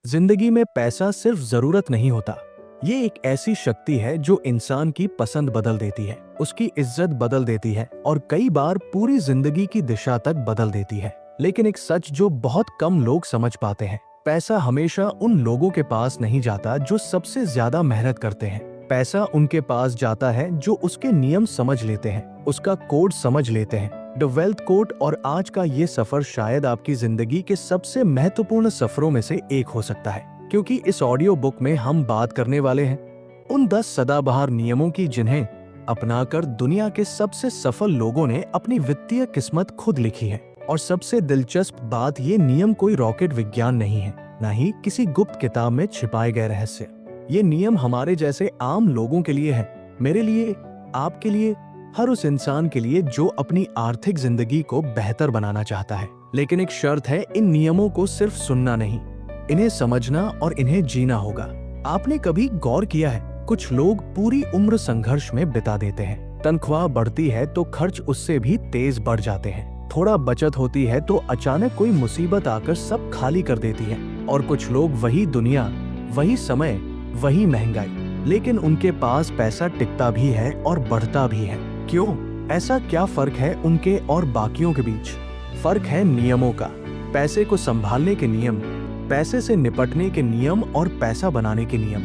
जिंदगी में पैसा सिर्फ जरूरत नहीं होता। ये एक ऐसी शक्ति है जो इंसान की पसंद बदल देती है, उसकी इज्जत बदल देती है और कई बार पूरी जिंदगी की दिशा तक बदल देती है। लेकिन एक सच जो बहुत कम लोग समझ पाते हैं, पैसा हमेशा उन लोगों के पास नहीं जाता जो सबसे ज्यादा मेहनत करते हैं। पैसा उनके पास जाता है जो उसके नियम समझ लेते हैं, उसका कोड समझ लेते हैं, द वेल्थ कोड। और आज का ये सफर शायद आपकी जिंदगी के सबसे महत्वपूर्ण सफरों में से एक हो सकता है, क्योंकि इस ऑडियो बुक में हम बात करने वाले हैं उन 10 सदाबहार नियमों की जिन्हें अपनाकर दुनिया के सबसे सफल लोगों ने अपनी वित्तीय किस्मत खुद लिखी है। और सबसे दिलचस्प बात, ये नियम कोई रॉकेट विज्ञान नहीं है, न ही किसी गुप्त किताब में छिपाए गए रहस्य। ये नियम हमारे जैसे आम लोगों के लिए है, मेरे लिए, आपके लिए, हर उस इंसान के लिए जो अपनी आर्थिक जिंदगी को बेहतर बनाना चाहता है। लेकिन एक शर्त है, इन नियमों को सिर्फ सुनना नहीं, इन्हें समझना और इन्हें जीना होगा। आपने कभी गौर किया है, कुछ लोग पूरी उम्र संघर्ष में बिता देते हैं। तनख्वाह बढ़ती है तो खर्च उससे भी तेज बढ़ जाते हैं। थोड़ा बचत होती है तो अचानक कोई मुसीबत आकर सब खाली कर देती है। और कुछ लोग वही दुनिया, वही समय, वही महंगाई, लेकिन उनके पास पैसा टिकता भी है और बढ़ता भी है। क्यों? ऐसा क्या फर्क है उनके और बाकियों के बीच? फर्क है नियमों का। पैसे को संभालने के नियम, पैसे से निपटने के नियम और पैसा बनाने के नियम।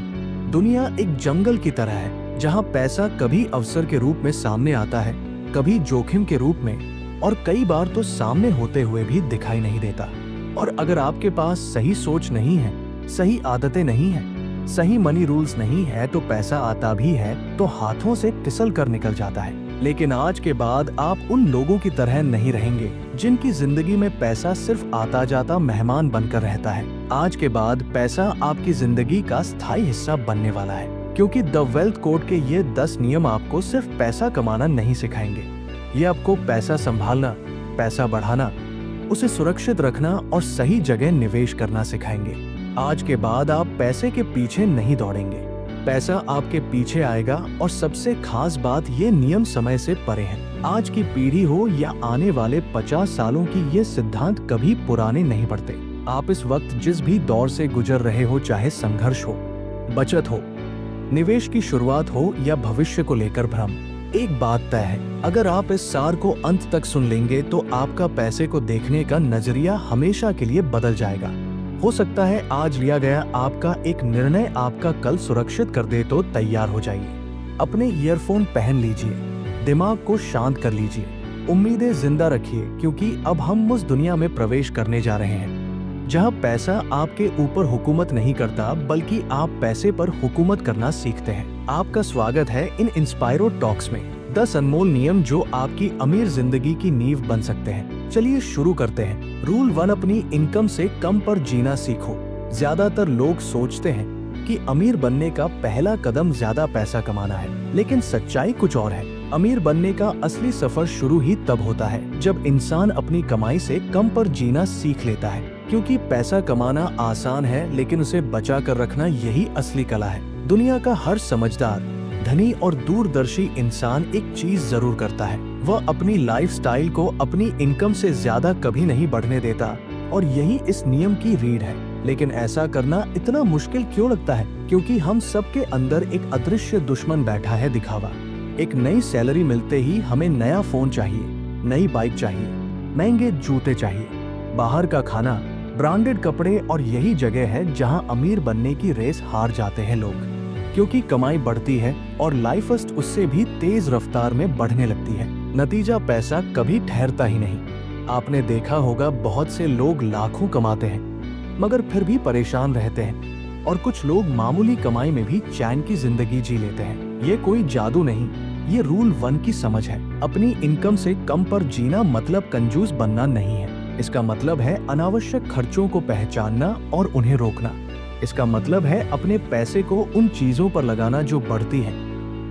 दुनिया एक जंगल की तरह है, जहां पैसा कभी अवसर के रूप में सामने आता है, कभी जोखिम के रूप में, और कई बार तो सामने होते हुए भी दिखाई नहीं देता। और अगर आपके पास सही सोच नहीं है, सही आदतें नहीं है, सही मनी रूल्स नहीं है, तो पैसा आता भी है तो हाथों से फिसल कर निकल जाता है। लेकिन आज के बाद आप उन लोगों की तरह नहीं रहेंगे जिनकी जिंदगी में पैसा सिर्फ आता जाता मेहमान बनकर रहता है। आज के बाद पैसा आपकी जिंदगी का स्थायी हिस्सा बनने वाला है, क्योंकि द वेल्थ कोड के ये 10 नियम आपको सिर्फ पैसा कमाना नहीं सिखाएंगे, ये आपको पैसा संभालना, पैसा बढ़ाना, उसे सुरक्षित रखना और सही जगह निवेश करना सिखाएंगे। आज के बाद आप पैसे के पीछे नहीं दौड़ेंगे, पैसा आपके पीछे आएगा। और सबसे खास बात, ये नियम समय से परे हैं। आज की पीढ़ी हो या आने वाले 50 सालों की, ये सिद्धांत कभी पुराने नहीं पड़ते। आप इस वक्त जिस भी दौर से गुजर रहे हो, चाहे संघर्ष हो, बचत हो, निवेश की शुरुआत हो या भविष्य को लेकर भ्रम, एक बात तय है, अगर आप इस सार को अंत तक सुन लेंगे तो आपका पैसे को देखने का नजरिया हमेशा के लिए बदल जाएगा। हो सकता है आज लिया गया आपका एक निर्णय आपका कल सुरक्षित कर दे, तो तैयार हो जाइए। अपने ईयरफोन पहन लीजिए, दिमाग को शांत कर लीजिए, उम्मीदें जिंदा रखिए, क्योंकि अब हम उस दुनिया में प्रवेश करने जा रहे हैं जहां पैसा आपके ऊपर हुकूमत नहीं करता, बल्कि आप पैसे पर हुकूमत करना सीखते हैं। आपका स्वागत है इन इंस्पायरो टॉक्स में, 10 अनमोल नियम जो आपकी अमीर जिंदगी की नींव बन सकते हैं। चलिए शुरू करते हैं। रूल 1, अपनी इनकम से कम पर जीना सीखो। ज्यादातर लोग सोचते हैं कि अमीर बनने का पहला कदम ज्यादा पैसा कमाना है, लेकिन सच्चाई कुछ और है। अमीर बनने का असली सफर शुरू ही तब होता है जब इंसान अपनी कमाई से कम पर जीना सीख लेता है, क्योंकि पैसा कमाना आसान है, लेकिन उसे बचा कर रखना यही असली कला है। दुनिया का हर समझदार, धनी और दूरदर्शी इंसान एक चीज जरूर करता है, वह अपनी लाइफस्टाइल को अपनी इनकम से ज्यादा कभी नहीं बढ़ने देता। और यही इस नियम की रीढ़ है। लेकिन ऐसा करना इतना मुश्किल क्यों लगता है? क्योंकि हम सबके अंदर एक अदृश्य दुश्मन बैठा है, दिखावा। एक नई सैलरी मिलते ही हमें नया फोन चाहिए, नई बाइक चाहिए, महंगे जूते चाहिए, बाहर का खाना, ब्रांडेड कपड़े। और यही जगह है जहां अमीर बनने की रेस हार जाते हैं लोग, क्योंकि कमाई बढ़ती है और लाइफ उससे भी तेज रफ्तार में बढ़ने लगती है। नतीजा, पैसा कभी ठहरता ही नहीं। आपने देखा होगा, बहुत से लोग लाखों कमाते हैं मगर फिर भी परेशान रहते हैं, और कुछ लोग मामूली कमाई में भी चैन की जिंदगी जी लेते हैं। ये कोई जादू नहीं, ये रूल 1 की समझ है। अपनी इनकम से कम पर जीना मतलब कंजूस बनना नहीं है। इसका मतलब है अनावश्यक खर्चों को पहचानना और उन्हें रोकना। इसका मतलब है अपने पैसे को उन चीजों पर लगाना जो बढ़ती हैं,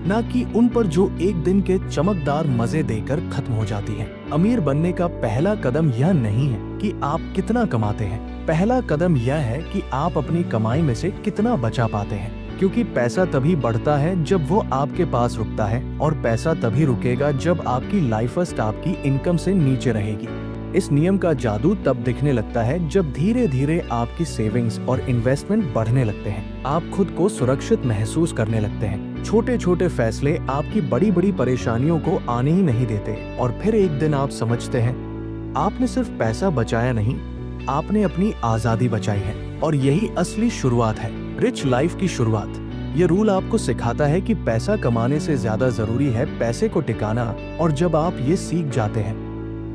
ना कि उन पर जो एक दिन के चमकदार मजे देकर खत्म हो जाती है। अमीर बनने का पहला कदम यह नहीं है कि आप कितना कमाते हैं, पहला कदम यह है कि आप अपनी कमाई में से कितना बचा पाते हैं। क्योंकि पैसा तभी बढ़ता है जब वो आपके पास रुकता है, और पैसा तभी रुकेगा जब आपकी लाइफ आपकी इनकम से नीचे रहेगी। इस नियम का जादू तब दिखने लगता है जब धीरे धीरे आपकी सेविंग्स और इन्वेस्टमेंट बढ़ने लगते हैं। आप खुद को सुरक्षित महसूस करने लगते हैं। छोटे छोटे फैसले आपकी बड़ी बड़ी परेशानियों को आने ही नहीं देते और फिर एक दिन आप समझते हैं आपने सिर्फ पैसा बचाया नहीं, आपने अपनी आजादी बचाई है। और यही असली शुरुआत है, रिच लाइफ की शुरुआत। ये रूल आपको सिखाता है कि पैसा कमाने से ज्यादा जरूरी है पैसे को टिकाना। और जब आप ये सीख जाते हैं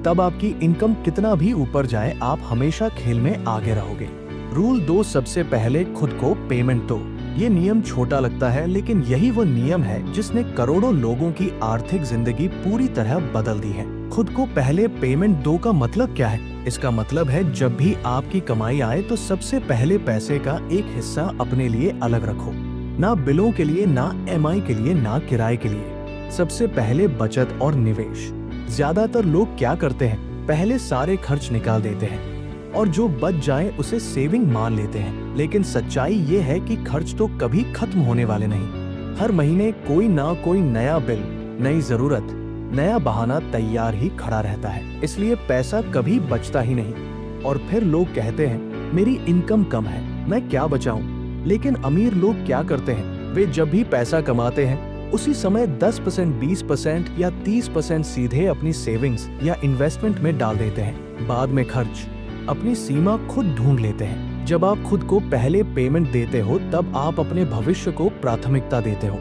तब आपकी इनकम कितना भी ऊपर जाए, आप हमेशा खेल में आगे रहोगे। रूल 2, सबसे पहले खुद को पेमेंट दो। ये नियम छोटा लगता है, लेकिन यही वो नियम है जिसने करोड़ों लोगों की आर्थिक जिंदगी पूरी तरह बदल दी है। खुद को पहले पेमेंट दो का मतलब क्या है? इसका मतलब है जब भी आपकी कमाई आए तो सबसे पहले पैसे का एक हिस्सा अपने लिए अलग रखो। ना बिलों के लिए, ना EMI के लिए, ना किराए के लिए। सबसे पहले बचत और निवेश। ज्यादातर लोग क्या करते हैं, पहले सारे खर्च निकाल देते हैं और जो बच जाए उसे सेविंग मान लेते हैं। लेकिन सच्चाई ये है कि खर्च तो कभी खत्म होने वाले नहीं। हर महीने कोई ना कोई नया बिल, नई जरूरत, नया बहाना तैयार ही खड़ा रहता है। इसलिए पैसा कभी बचता ही नहीं। और फिर लोग कहते हैं मेरी इनकम कम है, मैं क्या बचाऊं? लेकिन अमीर लोग क्या करते हैं, वे जब भी पैसा कमाते हैं उसी समय 10%, 20% या 30% सीधे अपनी सेविंग्स या इन्वेस्टमेंट में डाल देते हैं। बाद में खर्च अपनी सीमा खुद ढूंढ लेते हैं। जब आप खुद को पहले पेमेंट देते हो तब आप अपने भविष्य को प्राथमिकता देते हो।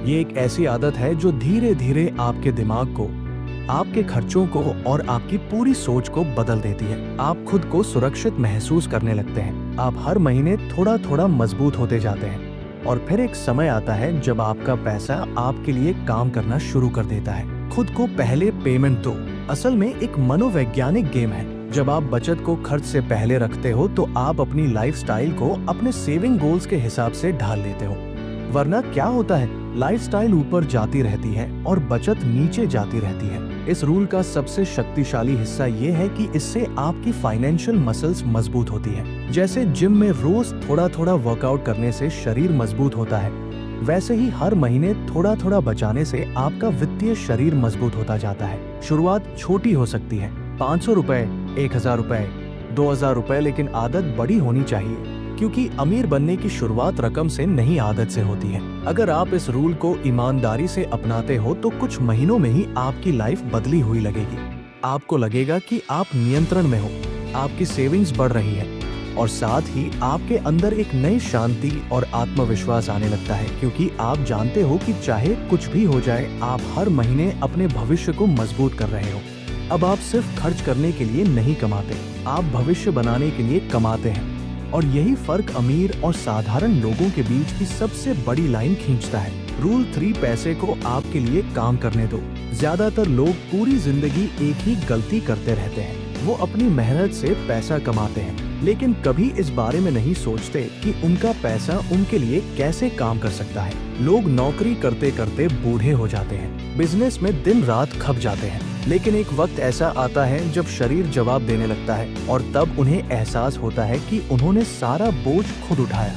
ये एक ऐसी आदत है जो धीरे धीरे आपके दिमाग को, आपके खर्चों को और आपकी पूरी सोच को बदल देती है। आप खुद को सुरक्षित महसूस करने लगते हैं। आप हर महीने थोड़ा थोड़ा मजबूत होते जाते हैं और फिर एक समय आता है जब आपका पैसा आपके लिए काम करना शुरू कर देता है। खुद को पहले पेमेंट दो असल में एक मनोवैज्ञानिक गेम है। जब आप बचत को खर्च से पहले रखते हो तो आप अपनी लाइफस्टाइल को अपने सेविंग गोल्स के हिसाब से ढाल लेते हो। वरना क्या होता है, लाइफस्टाइल ऊपर जाती रहती है और बचत नीचे जाती रहती है। इस रूल का सबसे शक्तिशाली हिस्सा ये है कि इससे आपकी फाइनेंशियल मसल्स मजबूत होती है। जैसे जिम में रोज थोड़ा थोड़ा वर्कआउट करने से शरीर मजबूत होता है, वैसे ही हर महीने थोड़ा थोड़ा बचाने से आपका वित्तीय शरीर मजबूत होता जाता है। शुरुआत छोटी हो सकती है, 500 रुपए, 1000 रुपए, 2000 रुपए, लेकिन आदत बड़ी होनी चाहिए क्योंकि अमीर बनने की शुरुआत रकम से नहीं, आदत से होती है। अगर आप इस रूल को ईमानदारी से अपनाते हो तो कुछ महीनों में ही आपकी लाइफ बदली हुई लगेगी। आपको लगेगा कि आप नियंत्रण में हो, आपकी सेविंग्स बढ़ रही है और साथ ही आपके अंदर एक नई शांति और आत्मविश्वास आने लगता है क्योंकि आप जानते हो कि चाहे कुछ भी हो जाए, आप हर महीने अपने भविष्य को मजबूत कर रहे हो। अब आप सिर्फ खर्च करने के लिए नहीं कमाते, आप भविष्य बनाने के लिए कमाते हैं। और यही फर्क अमीर और साधारण लोगों के बीच की सबसे बड़ी लाइन खींचता है। रूल 3, पैसे को आपके लिए काम करने दो। ज्यादातर लोग पूरी जिंदगी एक ही गलती करते रहते हैं, वो अपनी मेहनत से पैसा कमाते हैं लेकिन कभी इस बारे में नहीं सोचते कि उनका पैसा उनके लिए कैसे काम कर सकता है। लोग नौकरी करते करते बूढ़े हो जाते हैं, बिजनेस में दिन रात खप जाते हैं, लेकिन एक वक्त ऐसा आता है जब शरीर जवाब देने लगता है और तब उन्हें एहसास होता है कि उन्होंने सारा बोझ खुद उठाया,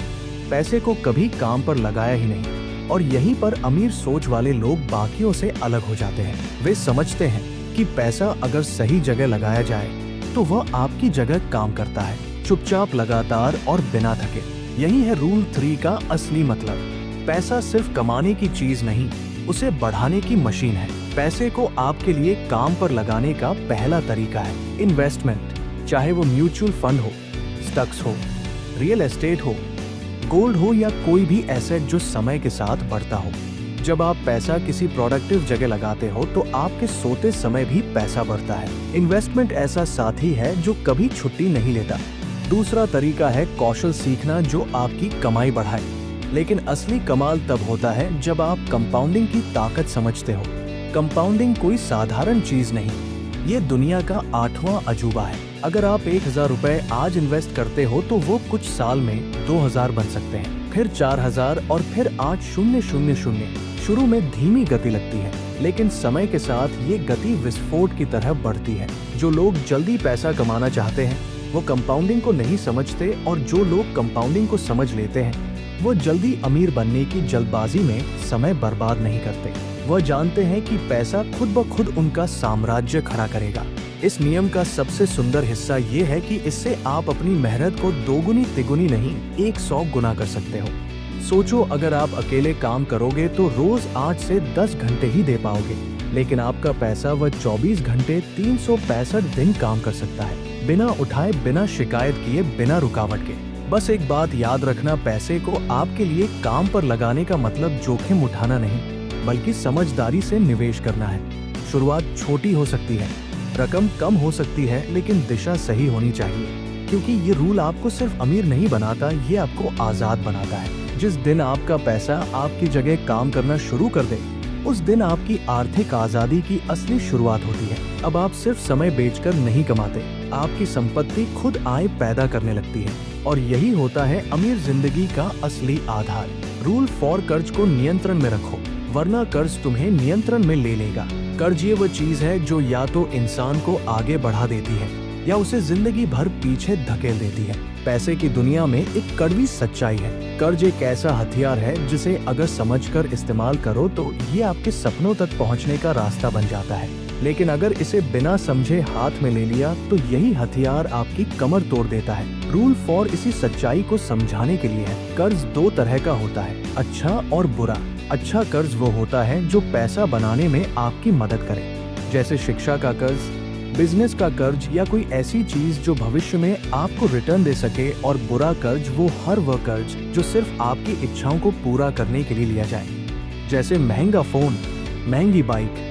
पैसे को कभी काम पर लगाया ही नहीं। और यहीं पर अमीर सोच वाले लोग बाकियों से अलग हो जाते हैं। वे समझते हैं कि पैसा अगर सही जगह लगाया जाए तो वह आपकी जगह काम करता है, चुपचाप, लगातार और बिना थके। यही है रूल 3 का असली मतलब। पैसा सिर्फ कमाने की चीज नहीं, उसे बढ़ाने की मशीन है। पैसे को आपके लिए काम पर लगाने का पहला तरीका है इन्वेस्टमेंट। चाहे वो म्यूचुअल फंड हो, स्टॉक्स हो, रियल एस्टेट हो, गोल्ड हो या कोई भी एसेट जो समय के साथ बढ़ता हो। जब आप पैसा किसी प्रोडक्टिव जगह लगाते हो तो आपके सोते समय भी पैसा बढ़ता है। इन्वेस्टमेंट ऐसा साथी है जो कभी छुट्टी नहीं लेता। दूसरा तरीका है कौशल सीखना जो आपकी कमाई बढ़ाए। लेकिन असली कमाल तब होता है जब आप कंपाउंडिंग की ताकत समझते हो। कंपाउंडिंग कोई साधारण चीज नहीं, ये दुनिया का 8वां अजूबा है। अगर आप 1000 रुपए आज इन्वेस्ट करते हो तो वो कुछ साल में 2000 बन सकते हैं, फिर 4000 और फिर 8000। शुरू में धीमी गति लगती है लेकिन समय के साथ ये गति विस्फोट की तरह बढ़ती है। जो लोग जल्दी पैसा कमाना चाहते हैं वो कंपाउंडिंग को नहीं समझते और जो लोग कंपाउंडिंग को समझ लेते हैं वो जल्दी अमीर बनने की जल्दबाजी में समय बर्बाद नहीं करते। वह जानते हैं कि पैसा खुद ब खुद उनका साम्राज्य खड़ा करेगा। इस नियम का सबसे सुंदर हिस्सा ये है कि इससे आप अपनी मेहनत को दोगुनी तिगुनी नहीं 100 गुना कर सकते हो। सोचो, अगर आप अकेले काम करोगे तो रोज 8 से 10 घंटे ही दे पाओगे, लेकिन आपका पैसा वह 24 घंटे 365 दिन काम कर सकता है, बिना उठाए, बिना शिकायत किए, बिना रुकावट के। बस एक बात याद रखना, पैसे को आपके लिए काम पर लगाने का मतलब जोखिम उठाना नहीं, बल्कि समझदारी से निवेश करना है। शुरुआत छोटी हो सकती है, रकम कम हो सकती है, लेकिन दिशा सही होनी चाहिए, क्योंकि ये रूल आपको सिर्फ अमीर नहीं बनाता, ये आपको आजाद बनाता है। जिस दिन आपका पैसा आपकी जगह काम करना शुरू कर दे, उस दिन आपकी आर्थिक आजादी की असली शुरुआत होती है। अब आप सिर्फ समय बेचकर नहीं कमाते, आपकी संपत्ति खुद आय पैदा करने लगती है, और यही होता है अमीर जिंदगी का असली आधार। रूल 4, कर्ज को नियंत्रण में रखो, वरना कर्ज तुम्हें नियंत्रण में ले लेगा। कर्ज ये वो चीज है जो या तो इंसान को आगे बढ़ा देती है या उसे जिंदगी भर पीछे धकेल देती है। पैसे की दुनिया में एक कड़वी सच्चाई है, कर्ज एक ऐसा हथियार है जिसे अगर समझकर इस्तेमाल करो तो ये आपके सपनों तक पहुंचने का रास्ता बन जाता है, लेकिन अगर इसे बिना समझे हाथ में ले लिया तो यही हथियार आपकी कमर तोड़ देता है। रूल 4 इसी सच्चाई को समझाने के लिए है। कर्ज 2 तरह का होता है, अच्छा और बुरा। अच्छा कर्ज वो होता है जो पैसा बनाने में आपकी मदद करे, जैसे शिक्षा का कर्ज, बिजनेस का कर्ज या कोई ऐसी चीज जो भविष्य में आपको रिटर्न दे सके। और बुरा कर्ज वो हर वह कर्ज जो सिर्फ आपकी इच्छाओं को पूरा करने के लिए लिया जाए, जैसे महंगा फोन, महंगी बाइक,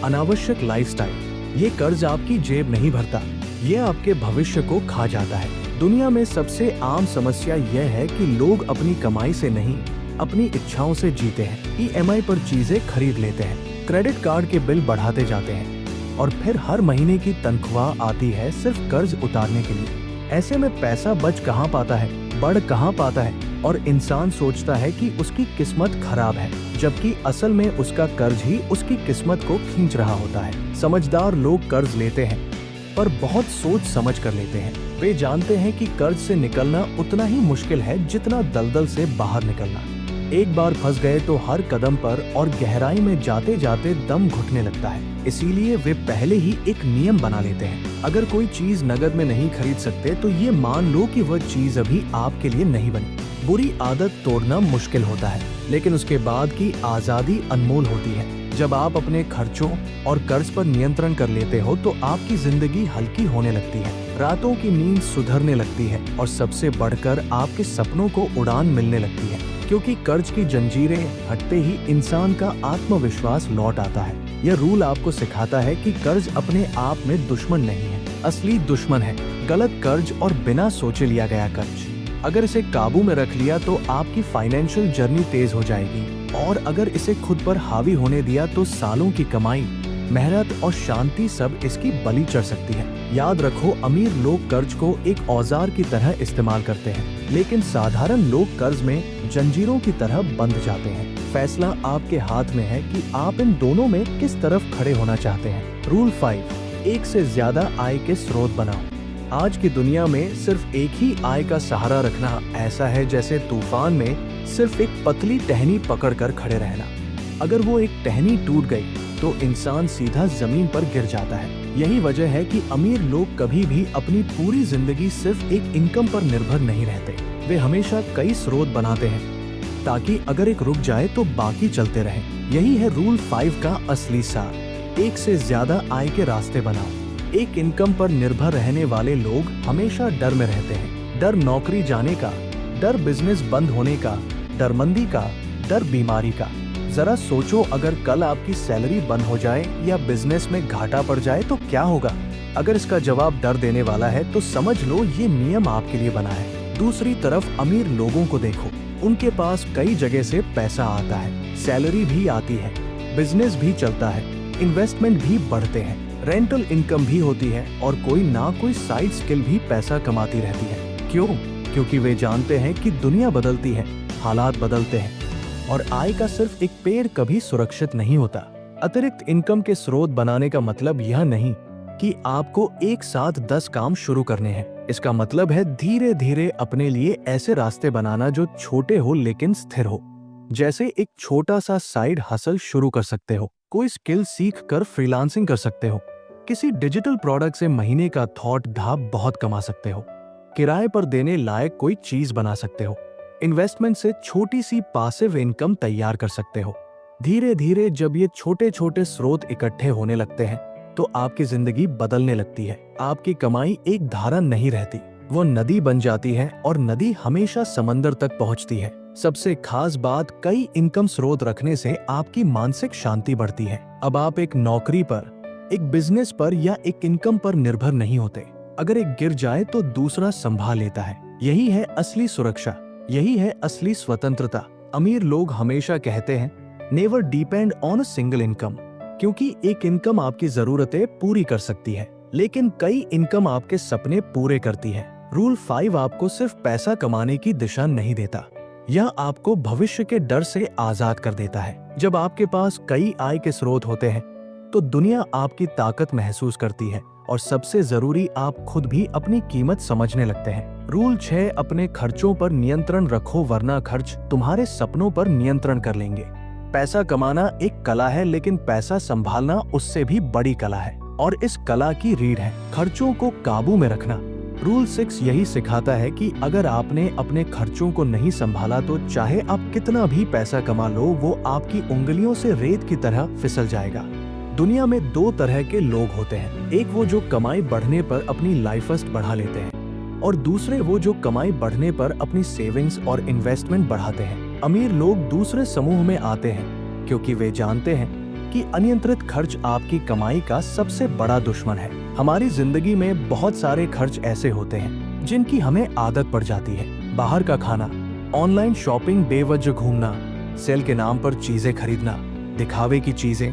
अनावश्यक लाइफस्टाइल। ये कर्ज आपकी जेब नहीं भरता, ये आपके भविष्य को खा जाता है। दुनिया में सबसे आम समस्या यह है कि लोग अपनी कमाई से नहीं, अपनी इच्छाओं से जीते हैं। EMI पर चीजें खरीद लेते हैं, क्रेडिट कार्ड के बिल बढ़ाते जाते हैं, और फिर हर महीने की तनख्वाह आती है सिर्फ कर्ज उतारने के लिए। ऐसे में पैसा बच कहाँ पाता है, बढ़ कहाँ पाता है, और इंसान सोचता है कि उसकी किस्मत खराब है, जबकि असल में उसका कर्ज ही उसकी किस्मत को खींच रहा होता है। समझदार लोग कर्ज लेते हैं, पर बहुत सोच समझ कर लेते हैं। वे जानते हैं कि कर्ज से निकलना उतना ही मुश्किल है जितना दलदल से बाहर निकलना। एक बार फंस गए तो हर कदम पर और गहराई में जाते जाते दम घुटने लगता है। इसीलिए वे पहले ही एक नियम बना लेते हैं। अगर कोई चीज नगद में नहीं खरीद सकते तो ये मान लो कि वह चीज अभी आपके लिए नहीं बनी। बुरी आदत तोड़ना मुश्किल होता है, लेकिन उसके बाद की आजादी अनमोल होती है। जब आप अपने खर्चों और कर्ज पर नियंत्रण कर लेते हो तो आपकी जिंदगी हल्की होने लगती है, रातों की नींद सुधरने लगती है, और सबसे बढ़कर आपके सपनों को उड़ान मिलने लगती है, क्योंकि कर्ज की जंजीरें हटते ही इंसान का आत्मविश्वास लौट आता है। यह रूल आपको सिखाता है कि कर्ज अपने आप में दुश्मन नहीं है, असली दुश्मन है गलत कर्ज और बिना सोचे लिया गया कर्ज। अगर इसे काबू में रख लिया तो आपकी फाइनेंशियल जर्नी तेज हो जाएगी, और अगर इसे खुद पर हावी होने दिया तो सालों की कमाई, मेहनत और शांति सब इसकी बलि चढ़ सकती है। याद रखो, अमीर लोग कर्ज को एक औजार की तरह इस्तेमाल करते हैं, लेकिन साधारण लोग कर्ज में जंजीरों की तरह बंध जाते हैं। फैसला आपके हाथ में है कि आप इन दोनों में किस तरफ खड़े होना चाहते हैं। रूल 5, एक से ज्यादा आय के स्रोत बनाओ। आज की दुनिया में सिर्फ एक ही आय का सहारा रखना ऐसा है जैसे तूफान में सिर्फ एक पतली टहनी पकड़कर खड़े रहना। अगर वो एक टहनी टूट गई तो इंसान सीधा जमीन पर गिर जाता है। यही वजह है कि अमीर लोग कभी भी अपनी पूरी जिंदगी सिर्फ एक इनकम पर निर्भर नहीं रहते। वे हमेशा कई स्रोत बनाते हैं ताकि अगर एक रुक जाए तो बाकी चलते रहे। यही है रूल 5 का असली सार। एक से ज्यादा आय के रास्ते बनाओ। एक इनकम पर निर्भर रहने वाले लोग हमेशा डर में रहते हैं। डर नौकरी जाने का, डर बिजनेस बंद होने का, डर मंदी का, डर बीमारी का। जरा सोचो, अगर कल आपकी सैलरी बंद हो जाए या बिजनेस में घाटा पड़ जाए तो क्या होगा? अगर इसका जवाब डर देने वाला है तो समझ लो ये नियम आपके लिए बना है। दूसरी तरफ अमीर लोगों को देखो, उनके पास कई जगह से पैसा आता है, सैलरी भी आती है, बिजनेस भी चलता है, इन्वेस्टमेंट भी बढ़ते हैं, रेंटल इनकम भी होती है, और कोई ना कोई साइड स्किल भी पैसा कमाती रहती है। क्यों? क्योंकि वे जानते हैं कि दुनिया बदलती है, हालात बदलते हैं, और आय का सिर्फ एक पेड़ कभी सुरक्षित नहीं होता। अतिरिक्त इनकम के स्रोत बनाने का मतलब यह नहीं कि आपको एक साथ 10 काम शुरू करने हैं। इसका मतलब है धीरे धीरे अपने लिए ऐसे रास्ते बनाना जो छोटे हो लेकिन स्थिर हो। जैसे एक छोटा सा साइड हसल शुरू कर सकते हो, कोई स्किल सीख कर फ्रीलांसिंग कर सकते हो, किसी डिजिटल प्रोडक्ट से महीने का थॉट धाप बहुत कमा सकते हो। किराए पर देने लायक कोई चीज बना सकते हो। इन्वेस्टमेंट से छोटी सी पासिव इनकम तैयार कर सकते हो। धीरे धीरे जब ये छोटे छोटे स्रोत इकट्ठे होने लगते हैं तो आपकी जिंदगी बदलने लगती है। आपकी कमाई एक धारा नहीं रहती, वो नदी बन जाती है और नदी हमेशा समंदर तक पहुंचती है। सबसे खास बात, कई इनकम स्रोत रखने से आपकी मानसिक शांति बढ़ती है। अब आप एक नौकरी पर, एक बिजनेस पर या एक इनकम पर निर्भर नहीं होते। अगर एक गिर जाए तो दूसरा संभाल लेता है। यही है असली सुरक्षा, यही है असली स्वतंत्रता। अमीर लोग हमेशा कहते हैं never depend on a single income, क्योंकि एक इनकम आपकी जरूरतें पूरी कर सकती है, लेकिन कई इनकम आपके सपने पूरे करती है। रूल 5 आपको सिर्फ पैसा कमाने की दिशा नहीं देता, यह आपको भविष्य के डर से आजाद कर देता है। जब आपके पास कई आय के स्रोत होते हैं तो दुनिया आपकी ताकत महसूस करती है और सबसे जरूरी, आप खुद भी अपनी कीमत समझने लगते हैं। रूल 6, अपने खर्चों पर नियंत्रण रखो वरना खर्च तुम्हारे सपनों पर नियंत्रण कर लेंगे। पैसा कमाना एक कला है, लेकिन पैसा संभालना उससे भी बड़ी कला है और इस कला की रीढ़ है खर्चों को काबू में रखना। रूल 6 यही सिखाता है कि अगर आपने अपने खर्चों को नहीं संभाला तो चाहे आप कितना भी पैसा कमा लो, वो आपकी उंगलियों से रेत की तरह फिसल जाएगा। दुनिया में 2 तरह के लोग होते हैं, एक वो जो कमाई बढ़ने पर अपनी लाइफस्टाइल बढ़ा लेते हैं और दूसरे वो जो कमाई बढ़ने पर अपनी सेविंग्स और इन्वेस्टमेंट बढ़ाते हैं। अमीर लोग दूसरे समूह में आते हैं क्योंकि वे जानते हैं कि अनियंत्रित खर्च आपकी कमाई का सबसे बड़ा दुश्मन है। हमारी जिंदगी में बहुत सारे खर्च ऐसे होते हैं जिनकी हमें आदत पड़ जाती है। बाहर का खाना, ऑनलाइन शॉपिंग, बेवजह घूमना, सेल के नाम पर चीजें खरीदना, दिखावे की चीजें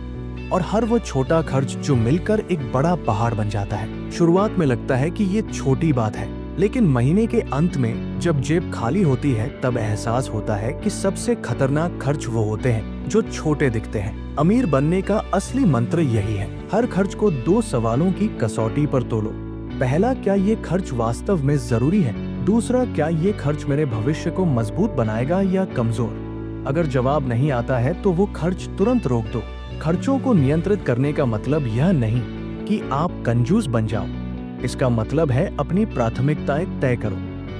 और हर वो छोटा खर्च जो मिलकर एक बड़ा पहाड़ बन जाता है। शुरुआत में लगता है कि ये छोटी बात है, लेकिन महीने के अंत में जब जेब खाली होती है तब एहसास होता है कि सबसे खतरनाक खर्च वो होते हैं जो छोटे दिखते हैं। अमीर बनने का असली मंत्र यही है, हर खर्च को 2 सवालों की कसौटी पर तोलो। पहला, क्या ये खर्च वास्तव में जरूरी है? दूसरा, क्या ये खर्च मेरे भविष्य को मजबूत बनाएगा या कमजोर? अगर जवाब नहीं आता है तो वो खर्च तुरंत रोक दो। खर्चों को नियंत्रित करने का मतलब यह नहीं कि आप कंजूस बन जाओ, इसका मतलब है अपनी प्राथमिकताएं तय करो।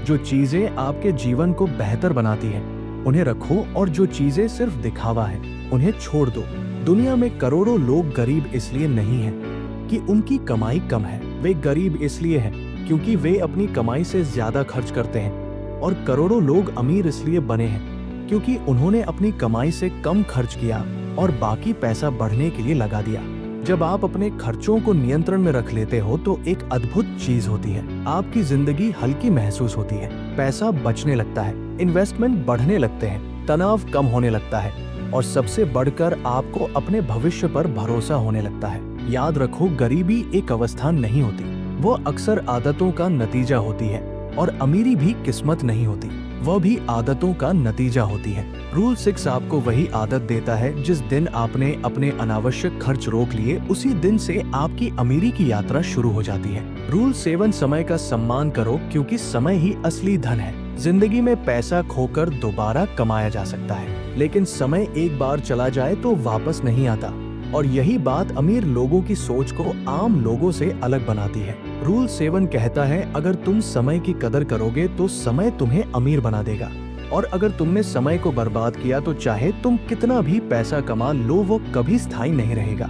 जो चीजें आपके जीवन को बेहतर बनाती हैं, उन्हें रखो और जो चीजें सिर्फ दिखावा है, उन्हें छोड़ दो। दुनिया में करोड़ों लोग गरीब इसलिए नहीं हैं कि उनकी कमाई कम है, वे गरीब इसलिए हैं क्योंकि वे अपनी कमाई से ज्यादा खर्च करते हैं। और करोड़ों लोग अमीर इसलिए बने हैं क्योंकि उन्होंने अपनी कमाई से कम खर्च किया और बाकी पैसा बढ़ने के लिए लगा दिया। जब आप अपने खर्चों को नियंत्रण में रख लेते हो तो एक अद्भुत चीज होती है, आपकी जिंदगी हल्की महसूस होती है। पैसा बचने लगता है, इन्वेस्टमेंट बढ़ने लगते हैं, तनाव कम होने लगता है और सबसे बढ़कर आपको अपने भविष्य पर भरोसा होने लगता है। याद रखो, गरीबी एक अवस्था नहीं होती, वो अक्सर आदतों का नतीजा होती है और अमीरी भी किस्मत नहीं होती, वह भी आदतों का नतीजा होती है। रूल 6 आपको वही आदत देता है, जिस दिन आपने अपने अनावश्यक खर्च रोक लिए उसी दिन से आपकी अमीरी की यात्रा शुरू हो जाती है। रूल 7, समय का सम्मान करो क्योंकि समय ही असली धन है। जिंदगी में पैसा खोकर दोबारा कमाया जा सकता है, लेकिन समय एक बार चला जाए तो वापस नहीं आता और यही बात अमीर लोगों की सोच को आम लोगों से अलग बनाती है। रूल 7 कहता है, अगर तुम समय की कदर करोगे तो समय तुम्हें अमीर बना देगा और अगर तुमने समय को बर्बाद किया तो चाहे तुम कितना भी पैसा कमा लो, वो कभी स्थायी नहीं रहेगा।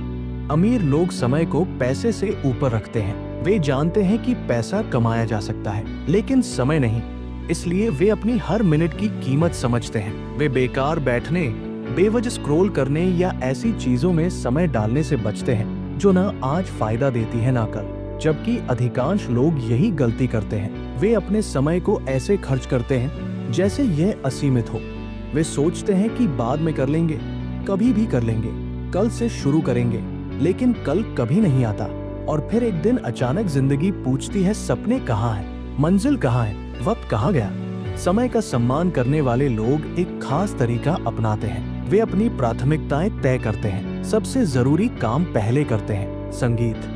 अमीर लोग समय को पैसे से ऊपर रखते हैं। वे जानते हैं कि पैसा कमाया जा सकता है लेकिन समय नहीं, इसलिए वे अपनी हर मिनट की कीमत समझते हैं। वे बेकार बैठने, बेवजह स्क्रॉल करने या ऐसी चीजों में समय डालने से बचते हैं जो ना आज फायदा देती है ना कल। जबकि अधिकांश लोग यही गलती करते हैं, वे अपने समय को ऐसे खर्च करते हैं जैसे यह असीमित हो। वे सोचते हैं कि बाद में कर लेंगे, कभी भी कर लेंगे, कल से शुरू करेंगे, लेकिन कल कभी नहीं आता और फिर एक दिन अचानक जिंदगी पूछती है, सपने कहाँ हैं, मंजिल कहाँ है, वक्त कहाँ गया। समय का सम्मान करने वाले लोग एक खास तरीका अपनाते हैं। वे अपनी प्राथमिकताएं तय करते हैं, सबसे जरूरी काम पहले करते हैं, संगीत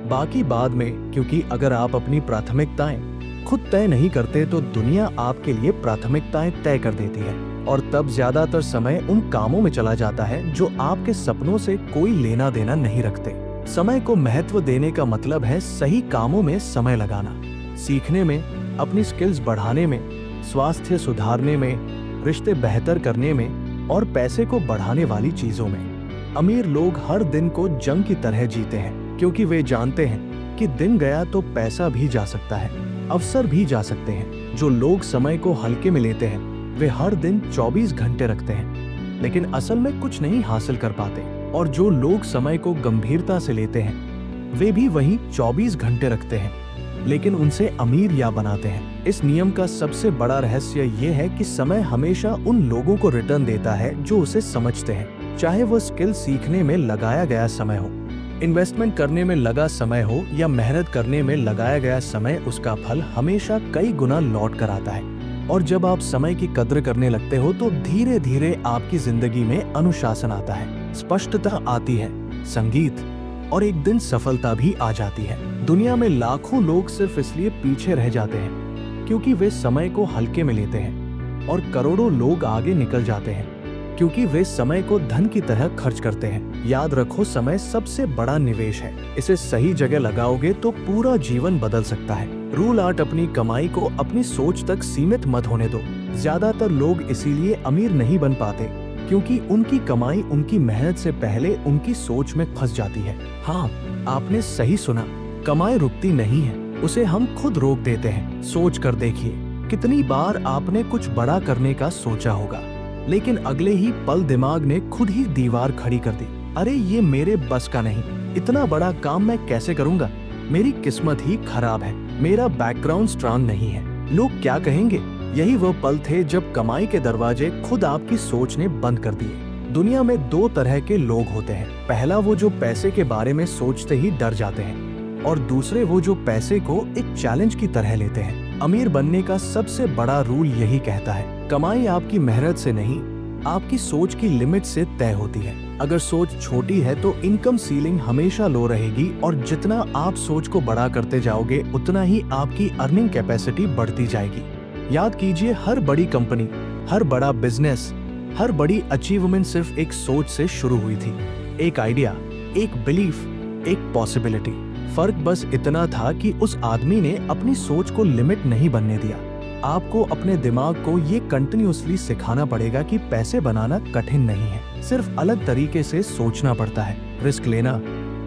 बाकी बाद में, क्योंकि अगर आप अपनी प्राथमिकताएं खुद तय नहीं करते तो दुनिया आपके लिए प्राथमिकताएं तय कर देती है और तब ज्यादातर समय उन कामों में चला जाता है जो आपके सपनों से कोई लेना देना नहीं रखते। समय को महत्व देने का मतलब है सही कामों में समय लगाना, सीखने में, अपनी स्किल्स बढ़ाने में, स्वास्थ्य सुधारने में, रिश्ते बेहतर करने में और पैसे को बढ़ाने वाली चीजों में। अमीर लोग हर दिन को जंग की तरह जीते हैं क्योंकि वे जानते हैं कि दिन गया तो पैसा भी जा सकता है, अवसर भी जा सकते हैं। जो लोग समय को हल्के में लेते हैं वे हर दिन 24 घंटे रखते हैं लेकिन असल में कुछ नहीं हासिल कर पाते, और जो लोग समय को गंभीरता से लेते हैं वे भी वही 24 घंटे रखते हैं लेकिन उनसे अमीर या बनाते हैं। इस नियम का सबसे बड़ा रहस्य ये है कि समय हमेशा उन लोगों को रिटर्न देता है जो उसे समझते हैं, चाहे वो स्किल सीखने में लगाया गया समय हो, इन्वेस्टमेंट करने में लगा समय हो या मेहनत करने में लगाया गया समय, उसका फल हमेशा कई गुना लौट कर आता है। और जब आप समय की कद्र करने लगते हो तो धीरे धीरे आपकी जिंदगी में अनुशासन आता है, स्पष्टता आती है, संगीत और एक दिन सफलता भी आ जाती है। दुनिया में लाखों लोग सिर्फ इसलिए पीछे रह जाते हैं क्योंकि वे समय को हल्के में लेते हैं, और करोड़ों लोग आगे निकल जाते हैं क्योंकि वे समय को धन की तरह खर्च करते हैं। याद रखो, समय सबसे बड़ा निवेश है। इसे सही जगह लगाओगे तो पूरा जीवन बदल सकता है। रूल 8, अपनी कमाई को अपनी सोच तक सीमित मत होने दो। ज्यादातर लोग इसीलिए अमीर नहीं बन पाते क्योंकि उनकी कमाई उनकी मेहनत से पहले उनकी सोच में फंस जाती है। हाँ, आपने सही सुना, कमाई रुकती नहीं है, उसे हम खुद रोक देते हैं। सोच कर देखिए, कितनी बार आपने कुछ बड़ा करने का सोचा होगा लेकिन अगले ही पल दिमाग ने खुद ही दीवार खड़ी कर दी। अरे ये मेरे बस का नहीं, इतना बड़ा काम मैं कैसे करूंगा, मेरी किस्मत ही खराब है, मेरा बैकग्राउंड स्ट्रांग नहीं है, लोग क्या कहेंगे। यही वो पल थे जब कमाई के दरवाजे खुद आपकी सोच ने बंद कर दिए। दुनिया में 2 तरह के लोग होते हैं, पहला वो जो पैसे के बारे में सोचते ही डर जाते हैं, और दूसरे वो जो पैसे को एक चैलेंज की तरह लेते हैं। अमीर बनने का सबसे बड़ा रूल यही कहता है, कमाई आपकी मेहनत से नहीं, आपकी सोच की लिमिट से तय होती है। अगर सोच छोटी है तो इनकम सीलिंग हमेशा लो रहेगी, और जितना आप सोच को बड़ा करते जाओगे उतना ही आपकी अर्निंग कैपेसिटी बढ़ती जाएगी। याद कीजिए, हर बड़ी कंपनी, हर बड़ा बिजनेस, हर बड़ी अचीवमेंट सिर्फ एक सोच से शुरू हुई थी। एक आइडिया, एक बिलीफ, एक पॉसिबिलिटी। फर्क बस इतना था कि उस आदमी ने अपनी सोच को लिमिट नहीं बनने दिया। आपको अपने दिमाग को ये कंटिन्यूअसली सिखाना पड़ेगा कि पैसे बनाना कठिन नहीं है, सिर्फ अलग तरीके से सोचना पड़ता है। रिस्क लेना,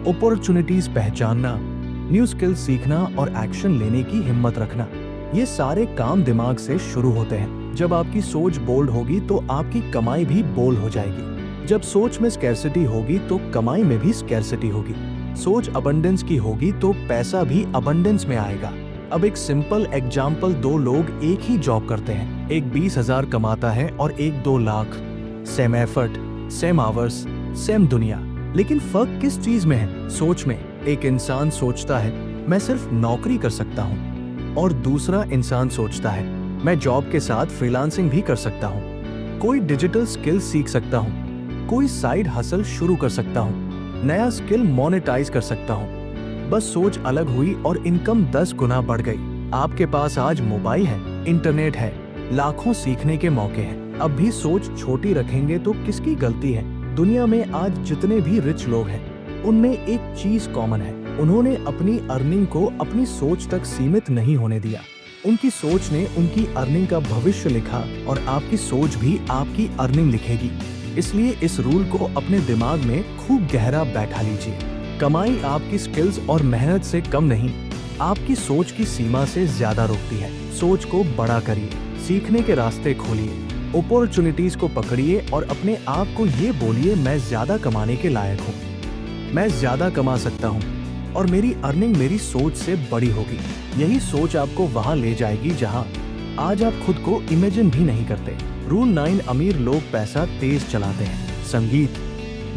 अपॉर्चुनिटीज पहचानना, न्यू स्किल सीखना और एक्शन लेने की हिम्मत रखना, ये सारे काम दिमाग से शुरू होते हैं। जब आपकी सोच बोल्ड होगी तो आपकी कमाई भी बोल्ड हो जाएगी। जब सोच में स्कैर्सिटी होगी तो कमाई में भी स्कैर्सिटी होगी। सोच अबंडेंस की होगी तो पैसा भी अबंडेंस में आएगा। अब एक सिंपल एग्जाम्पल, 2 लोग एक ही जॉब करते हैं, एक 20,000 कमाता है और एक 2 lakh. Same effort, same hours, same दुनिया, लेकिन फर्क किस चीज में है? सोच में। एक इंसान सोचता है मैं सिर्फ नौकरी कर सकता हूँ, और दूसरा इंसान सोचता है मैं जॉब के साथ फ्रीलांसिंग भी कर सकता हूँ, कोई डिजिटल स्किल सीख सकता हूँ, कोई साइड हसल शुरू कर सकता हूँ, नया स्किल मोनेटाइज कर सकता हूँ। बस सोच अलग हुई और इनकम 10 गुना बढ़ गई। आपके पास आज मोबाइल है, इंटरनेट है, लाखों सीखने के मौके हैं। अब भी सोच छोटी रखेंगे तो किसकी गलती है? दुनिया में आज जितने भी रिच लोग हैं उनमें एक चीज कॉमन है, उन्होंने अपनी अर्निंग को अपनी सोच तक सीमित नहीं होने दिया। उनकी सोच ने उनकी अर्निंग का भविष्य लिखा, और आपकी सोच भी आपकी अर्निंग लिखेगी। इसलिए इस रूल को अपने दिमाग में खूब गहरा बैठा लीजिए। कमाई आपकी स्किल्स और मेहनत से कम नहीं, आपकी सोच की सीमा से ज्यादा रोकती है। सोच को बड़ा करिए, सीखने के रास्ते खोलिए, अपॉर्चुनिटीज को पकड़िए और अपने आप को ये बोलिए, मैं ज्यादा कमाने के लायक हूँ, मैं ज्यादा कमा सकता हूँ और मेरी अर्निंग मेरी सोच से बड़ी होगी। यही सोच आपको वहां ले जाएगी जहां आज आप खुद को इमेजिन भी नहीं करते। रूल 9, अमीर लोग पैसा तेज चलाते हैं। संगीत,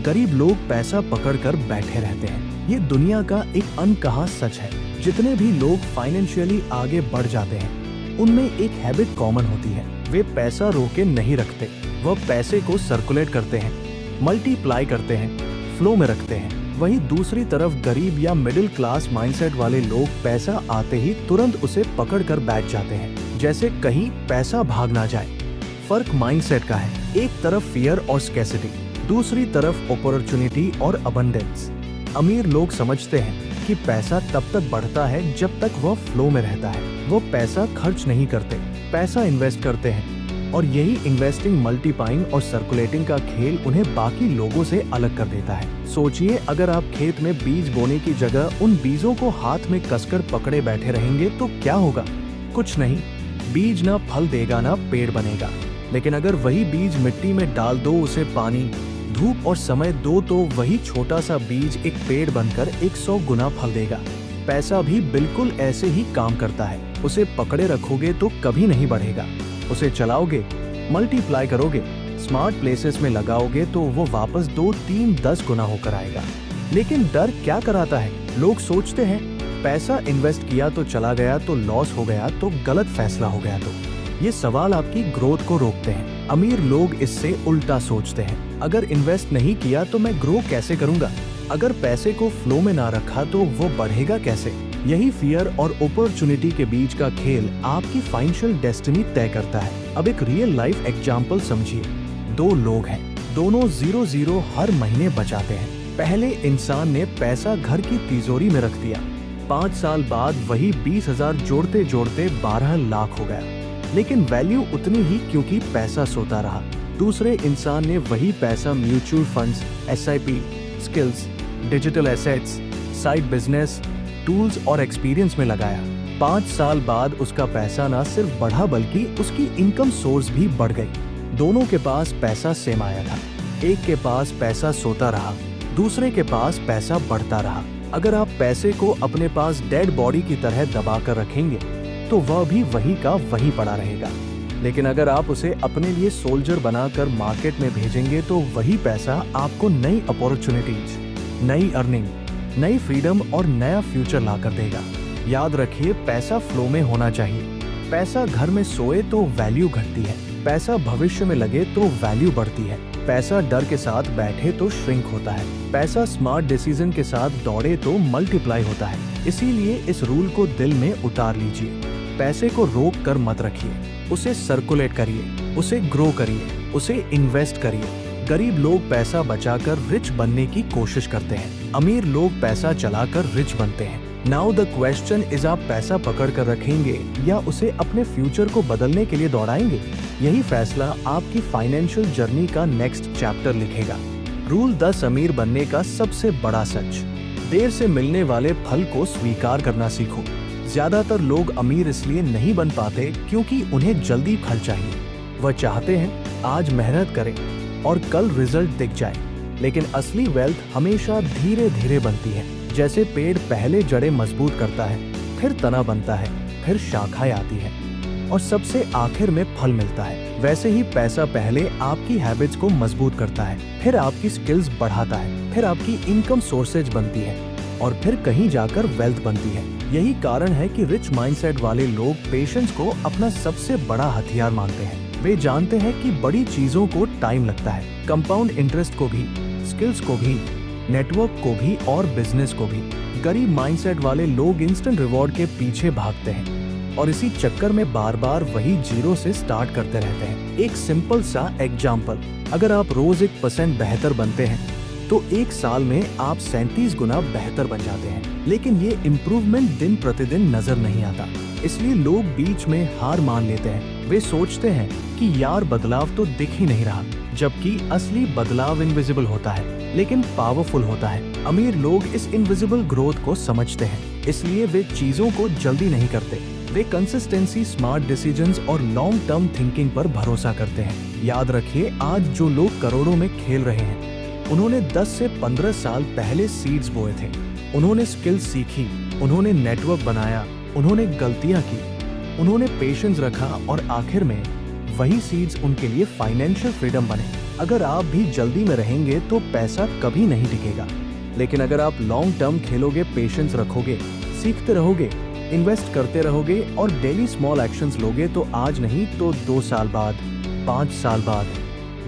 गरीब लोग पैसा पकड़कर बैठे रहते हैं। ये दुनिया का एक अनकहा सच है। जितने भी लोग फाइनेंशियली आगे बढ़ जाते हैं उनमें एक हैबिट कॉमन होती है, वे पैसा रोके नहीं रखते, वह पैसे को सर्कुलेट करते हैं, मल्टीप्लाई करते हैं, फ्लो में रखते हैं। वहीं दूसरी तरफ गरीब या मिडिल क्लास माइंडसेट वाले लोग पैसा आते ही तुरंत उसे पकड़कर बैठ जाते हैं, जैसे कहीं पैसा भाग ना जाए। फर्क माइंडसेट का है, एक तरफ फियर और स्कैर्सिटी, दूसरी तरफ अपॉर्चुनिटी और अबंडेंस। अमीर लोग समझते हैं कि पैसा तब तक बढ़ता है जब तक वह फ्लो में रहता है। वो पैसा खर्च नहीं करते, पैसा इन्वेस्ट करते हैं, और यही इन्वेस्टिंग, मल्टीपाइंग और सर्कुलेटिंग का खेल उन्हें बाकी लोगों से अलग कर देता है। सोचिए, अगर आप खेत में बीज बोने की जगह उन बीजों को हाथ में कसकर पकड़े बैठे रहेंगे तो क्या होगा? कुछ नहीं। बीज ना फल देगा ना पेड़ बनेगा। लेकिन अगर वही बीज मिट्टी में डाल दो, उसे पानी, धूप और समय दो, तो वही छोटा सा बीज एक पेड़ बनकर 100 गुना फल देगा। पैसा भी बिल्कुल ऐसे ही काम करता है। उसे पकड़े रखोगे तो कभी नहीं बढ़ेगा। उसे चलाओगे, मल्टीप्लाई करोगे, स्मार्ट प्लेसेस में लगाओगे तो वो वापस 2, 3, 10 गुना होकर आएगा। लेकिन डर क्या कराता है? लोग सोचते हैं पैसा इन्वेस्ट किया तो चला गया, तो लॉस हो गया, तो गलत फैसला हो गया। तो ये सवाल आपकी ग्रोथ को रोकते हैं। अमीर लोग इससे उल्टा सोचते हैं, अगर इन्वेस्ट नहीं किया तो मैं ग्रो कैसे करूंगा? अगर पैसे को फ्लो में ना रखा तो वो बढ़ेगा कैसे? यही फियर और अपॉर्चुनिटी के बीच का खेल आपकी फाइनेंशियल डेस्टिनी तय करता है। अब एक रियल लाइफ एग्जांपल समझिए। 2 लोग हैं, दोनों 0-0 हर महीने बचाते हैं। पहले इंसान ने पैसा घर की तिजोरी में रख दिया। 5 साल बाद वही 20,000 जोड़ते जोड़ते 12 लाख हो गया, लेकिन वैल्यू उतनी ही क्योंकि पैसा सोता रहा। दूसरे इंसान ने वही पैसा mutual funds, SIP, skills, digital assets, side business, tools और एक्सपीरियंस में लगाया। 5 साल बाद उसका पैसा न सिर्फ बढ़ा बल्कि उसकी इनकम सोर्स भी बढ़ गई। दोनों के पास पैसा सेम आया था। एक के पास पैसा सोता रहा, दूसरे के पास पैसा बढ़ता रहा। अगर आप पैसे को अपने पास डेड बॉडी की तरह दबा कर रखेंगे तो वह भी वही का वही पड़ा रहेगा। लेकिन अगर आप उसे अपने लिए सोल्जर बनाकर मार्केट में भेजेंगे तो वही पैसा आपको नई अपॉर्चुनिटीज, नई अर्निंग, नई फ्रीडम और नया फ्यूचर ला कर देगा। याद रखिए, पैसा फ्लो में होना चाहिए। पैसा घर में सोए तो वैल्यू घटती है, पैसा भविष्य में लगे तो वैल्यू बढ़ती है। पैसा डर के साथ बैठे तो श्रिंक होता है, पैसा स्मार्ट डिसीजन के साथ दौड़े तो मल्टीप्लाई होता है। इसीलिए इस रूल को दिल में उतार लीजिए। पैसे को रोक कर मत रखिए, उसे सर्कुलेट करिए, उसे ग्रो करिए, उसे इन्वेस्ट करिए। गरीब लोग पैसा बचाकर रिच बनने की कोशिश करते हैं, अमीर लोग पैसा चलाकर रिच बनते हैं। नाउ द क्वेश्चन इज, आप पैसा पकड़ कर रखेंगे या उसे अपने फ्यूचर को बदलने के लिए दौड़ाएंगे? यही फैसला आपकी फाइनेंशियल जर्नी का नेक्स्ट चैप्टर लिखेगा। रूल 10, अमीर बनने का सबसे बड़ा सच। देर से मिलने वाले फल को स्वीकार करना सीखो। ज्यादातर लोग अमीर इसलिए नहीं बन पाते क्योंकि उन्हें जल्दी फल चाहिए। वह चाहते हैं आज मेहनत करें और कल रिजल्ट दिख जाए, लेकिन असली वेल्थ हमेशा धीरे धीरे बनती है। जैसे पेड़ पहले जड़ें मजबूत करता है, फिर तना बनता है, फिर शाखाएं आती है और सबसे आखिर में फल मिलता है। वैसे ही पैसा पहले आपकी हैबिट्स को मजबूत करता है, फिर आपकी स्किल्स बढ़ाता है, फिर आपकी इनकम सोर्सेज बनती है और फिर कहीं जाकर वेल्थ बनती है। यही कारण है कि रिच माइंडसेट वाले लोग पेशेंस को अपना सबसे बड़ा हथियार मानते हैं। वे जानते हैं कि बड़ी चीजों को टाइम लगता है, कंपाउंड इंटरेस्ट को भी, स्किल्स को भी, नेटवर्क को भी और बिजनेस को भी। गरीब माइंडसेट वाले लोग इंस्टेंट रिवॉर्ड के पीछे भागते हैं और इसी चक्कर में बार बार वही जीरो से स्टार्ट करते रहते हैं। एक सिंपल सा एग्जाम्पल, अगर आप रोज 1% बेहतर बनते हैं तो 1 साल में आप 37 गुना बेहतर बन जाते हैं। लेकिन ये इम्प्रूवमेंट दिन प्रतिदिन नजर नहीं आता, इसलिए लोग बीच में हार मान लेते हैं। वे सोचते हैं कि यार बदलाव तो दिख ही नहीं रहा, जबकि असली बदलाव इनविजिबल होता है लेकिन पावरफुल होता है। अमीर लोग इस इनविजिबल ग्रोथ को समझते हैं, इसलिए वे चीजों को जल्दी नहीं करते। वे कंसिस्टेंसी, स्मार्ट डिसीजंस और लॉन्ग टर्म थिंकिंग पर भरोसा करते हैं। याद रखिए, आज जो लोग करोड़ों में खेल रहे हैं उन्होंने 10 से 15 साल पहले सीड्स बोए थे। उन्होंने स्किल्स सीखी, उन्होंने नेटवर्क बनाया, उन्होंने गलतियां की, उन्होंने पेशेंस रखा और आखिर में वही सीड्स उनके लिए फाइनेंशियल फ्रीडम बने। अगर आप भी जल्दी में रहेंगे तो पैसा कभी नहीं टिकेगा, लेकिन अगर आप लॉन्ग टर्म खेलोगे, पेशेंस रखोगे, सीखते रहोगे, इन्वेस्ट करते रहोगे और डेली स्मॉल एक्शंस लोगे तो आज नहीं तो 2 साल बाद, 5 साल बाद,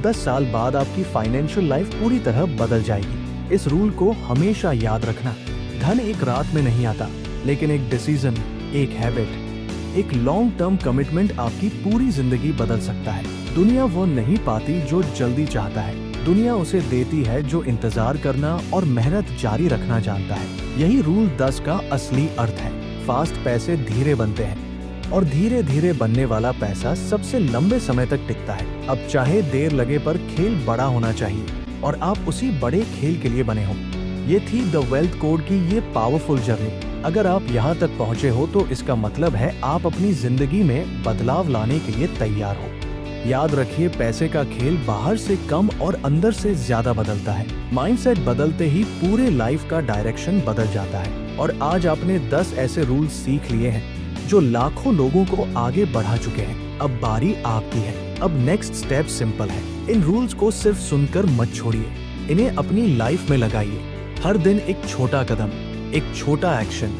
10 साल बाद आपकी फाइनेंशियल लाइफ पूरी तरह बदल जाएगी। इस रूल को हमेशा याद रखना, धन एक रात में नहीं आता, लेकिन एक डिसीजन, एक हैबिट, एक लॉन्ग टर्म कमिटमेंट आपकी पूरी जिंदगी बदल सकता है। दुनिया वो नहीं पाती जो जल्दी चाहता है, दुनिया उसे देती है जो इंतजार करना और मेहनत जारी रखना जानता है। यही रूल 10 का असली अर्थ है। फास्ट पैसे धीरे बनते हैं और धीरे धीरे बनने वाला पैसा सबसे लंबे समय तक टिकता है। अब चाहे देर लगे पर खेल बड़ा होना चाहिए और आप उसी बड़े खेल के लिए बने हो। ये थी द वेल्थ कोड की ये पावरफुल जर्नी। अगर आप यहाँ तक पहुँचे हो तो इसका मतलब है आप अपनी जिंदगी में बदलाव लाने के लिए तैयार हो। याद रखिए, पैसे का खेल बाहर से कम और अंदर से ज्यादा बदलता है। माइंडसेट बदलते ही पूरे लाइफ का डायरेक्शन बदल जाता है। और आज आपने 10 ऐसे रूल्स सीख लिए हैं जो लाखों लोगों को आगे बढ़ा चुके हैं। अब बारी आपकी है। अब नेक्स्ट स्टेप सिंपल है। इन रूल्स को सिर्फ सुनकर मत छोड़िए, इन्हें अपनी लाइफ में लगाइए। हर दिन एक छोटा कदम, एक छोटा एक्शन,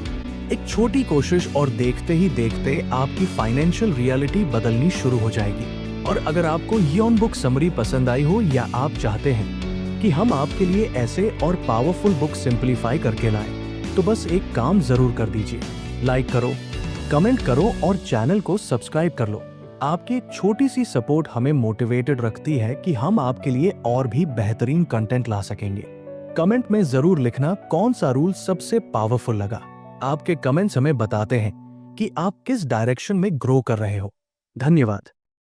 एक छोटी कोशिश, और देखते ही देखते आपकी फाइनेंशियल रियलिटी बदलनी शुरू हो जाएगी। और अगर आपको ये ऑन बुक समरी पसंद आई हो या आप चाहते हैं कि हम आपके लिए ऐसे और पावरफुल बुक सिंपलीफाई करके लाएं, तो बस एक काम जरूर कर दीजिए। लाइक करो, कमेंट करो और चैनल को सब्सक्राइब कर लो। आपकी एक छोटी सी सपोर्ट हमें मोटिवेटेड रखती है कि हम आपके लिए और भी बेहतरीन कंटेंट ला सकेंगे। कमेंट में जरूर लिखना कौन सा रूल सबसे पावरफुल लगा। आपके कमेंट्स हमें बताते हैं कि आप किस डायरेक्शन में ग्रो कर रहे हो। धन्यवाद।